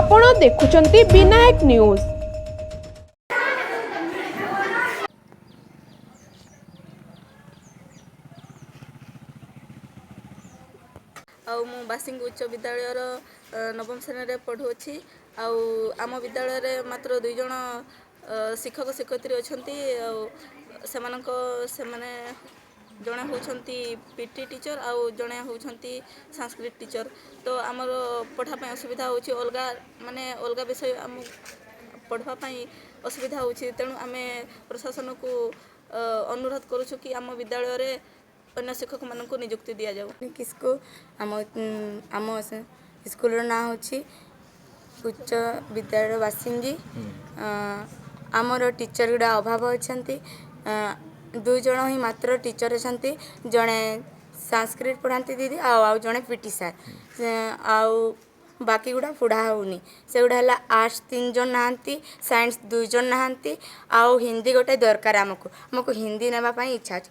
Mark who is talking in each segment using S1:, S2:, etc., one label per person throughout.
S1: ଆପଣ ଦେଖୁଛନ୍ତି ବିନାୟକ ନ୍ୟୁଜ।
S2: मु बासिंग उच्च विद्यालयर नवम श्रेणी रे पढ़ुअछि। आम विद्यालय रे मात्र 2 जन शिक्षक शिक्षयित्री अछंती। सेमाने जड़े होती पीटी टीचर आउ जड़े होती संस्कृत टीचर। तो आमर पढ़ापी असुविधा होची अलगा माने अलगा विषय आम पढ़ापी असुविधा होची। तेणु आम प्रशासन को अनुरोध करुछु कि आम विद्यालय रे अन्य शिक्षक मान को नियुक्ति दि जाऊ।
S3: किसको आम स्कूल ना होची उच्च विद्यालय बासिंगी। आमर टीचर गुड़ा अभाव अच्छा 2 जन ही मात्र टीचर अच्छा। जड़े संस्कृत पढ़ाती दीदी आउ जड़े पीटी सार आउ बाकी गुड़ा पढ़ा होनी। से गुड़ा है आर्ट्स 3 जन नहांती, साइंस 2 जन नहांती आउ हिंदी गोटे दरकार। आमको हिंदी नापी इच्छा अच्छे।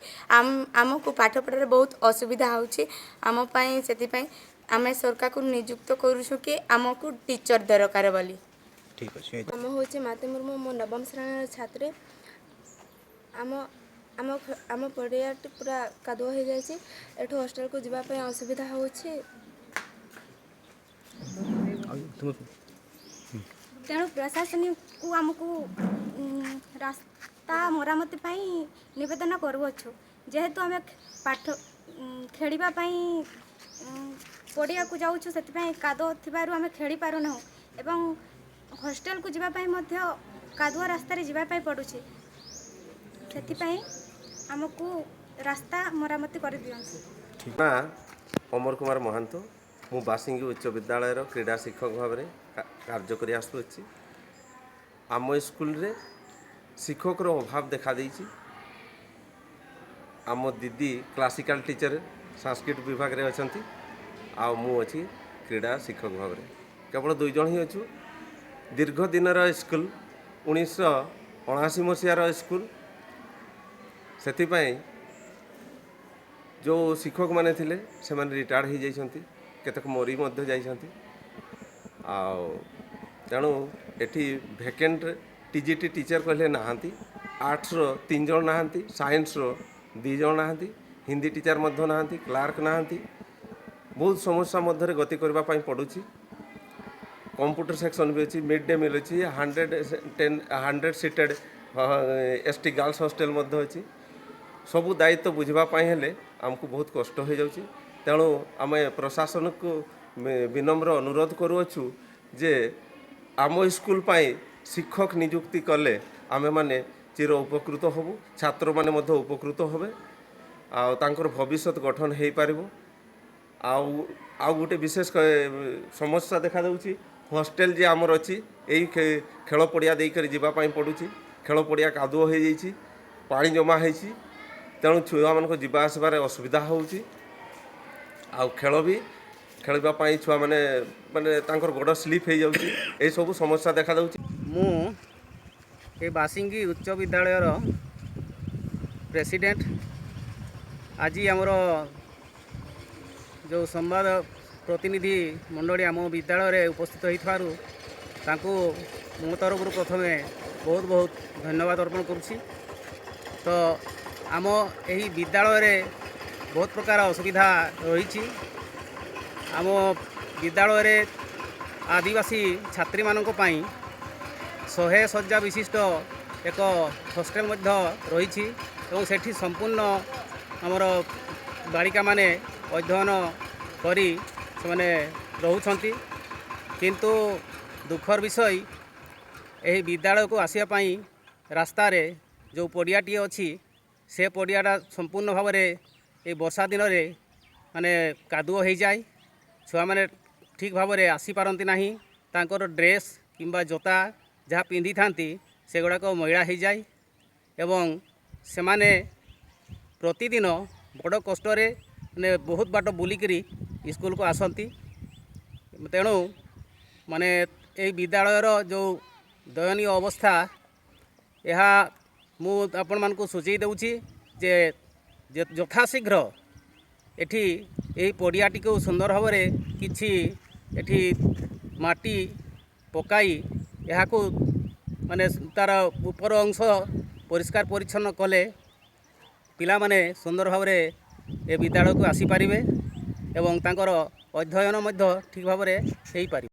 S3: आमको पाठ पढ़ार बहुत असुविधा होची। आम से आम सरकार को नियुक्त करूँ कि आमको टीचर दरकार बोली।
S4: ठीक अच्छे।
S5: आम हूँ माते मुर्मू मो नवम श्रेणी छात्र। आम आम आम पड़िया पूरा कादुआ हो जाए। एठू हॉस्टल को जावाई असुविधा होची। तेणु प्रशासन को आमको रास्ता मरामती निवेदन करुछु। जेहेतु आम पाठ खेलवाई पड़िया को जाऊँ से कादो थी आम खेली पारना एवं हॉस्टेल को जावाई कादुआ रास्तार जावाई पड़ू। से आमको रास्ता मरामती कर दियंतु।
S6: ना अमर कुमार महांतो मु बासिंगी उच्च विद्यालय क्रीड़ा शिक्षक भाव में कार्य कर आसुच्छी। आम स्कूल रे शिक्षक अभाव देखा देइछि। आम दीदी क्लासिकल टीचर संस्कृत विभाग रे अछंती आ मु अछि क्रीड़ा शिक्षक भाव में। केवल 2 जन ही अच्छु। दीर्घ दिन स्कूल 1979 मसीहार स्कूल। से जो शिक्षक माने थिले से माने रिटायर्ड हो जाइछंती। केतक मरी मध्य जाइछंती। तेणु एठी वैकेंट टीजीटी टीचर कहले नहांती। आर्ट्स रो 3 जन नहांती, साइंस रो 2 जन नहांती, हिंदी टीचर मध्य नहांती, क्लार्क नहांती। बहुत समस्या मध्य गति करबा पई पड़ुछि। कंप्यूटर सेक्शन भी अच्छी, मिड डे मिल अच्छी, 100 सीटेड एसटी गर्ल्स हॉस्टेल मध्य अच्छी। सबू दायित्व बुझापी हेले आमको बहुत कष्ट हो जाउछि। तेणु आम प्रशासन को विनम्र अनुरोध करुअछु जे आम स्कूल पाई शिक्षक नियुक्ति कले आमे माने चिर उपकृत होबु। छात्र माने मध्य उपकृत होबे आ तांकर भविष्य गठन हो पारिबो। आउ गोटे विशेष समस्या देखा दउछि। हॉस्टेल जे आमर अच्छी यही खेल पड़िया देकर जावाई पड़ुछि। खेल पड़िया कादुओ हो जाइछि, पानी जमा होइछि। तेणु छुआ मान को आसबार असुविधा होउछि। आउ खेल भी खेलवाई छुआ माने माने तांकर गोड़ स्लीप हो जाउछि। ए सब समस्या देखा दउछि।
S4: मु ए बासिंगी उच्च विद्यालयर प्रेसिडेंट। आज आमर जो संवाद प्रतिनिधि मंडली आम विद्यालय उपस्थित होइथारु मो तरफ प्रथमे बहुत बहुत धन्यवाद अर्पण करुछि। तो आम यही विद्यालय बहुत प्रकार असुविधा रही। आम विद्यालय आदिवासी छात्री मानक पई 100 शज्या विशिष्ट एक हॉस्टेल रही। सेठी संपूर्ण आमर बालिका माने अध्ययन करी से रोचंती। किंतु दुखर विषय यही विद्यालय को आसापी रास्ता रे जो पड़ियाटी अच्छी से पड़ियाटा संपूर्ण भाव में ये वर्षा दिन में माने कादुओ हो जाए। छुआ मैंने ठीक भाव में आसीपारती ना। तांकर ड्रेस किंबा जोता जहाँ पिंधि थांती से गुड़ाक मैला हो जाए एवं से माने प्रतिदिन बड़ कष्ट ने बहुत बाट बुलिकी स्कूल को आसती। तेणु माने ये विद्यालयर जो दयनीय अवस्था यह मु आपण मान को सूचई देउछि जे यथाशीघ्र एठी यही पड़ियाटी को सुंदर भाव में किछि एठी माटी ପକାଇ ଏହାକୁ ମାନେ ତା'ର ଉପର ଅଂଶ ପରିଷ୍କାର ପରିଚ୍ଛନ୍ନ କଲେ ପିଲାମାନେ ସୁନ୍ଦର ଭାବରେ ଏ ବିଦ୍ୟାଳୟକୁ ଆସିପାରିବେ ଏବଂ ତାଙ୍କର ଅଧ୍ୟୟନ ମଧ୍ୟ ଠିକ୍ ଭାବରେ ହୋଇପାରିବ।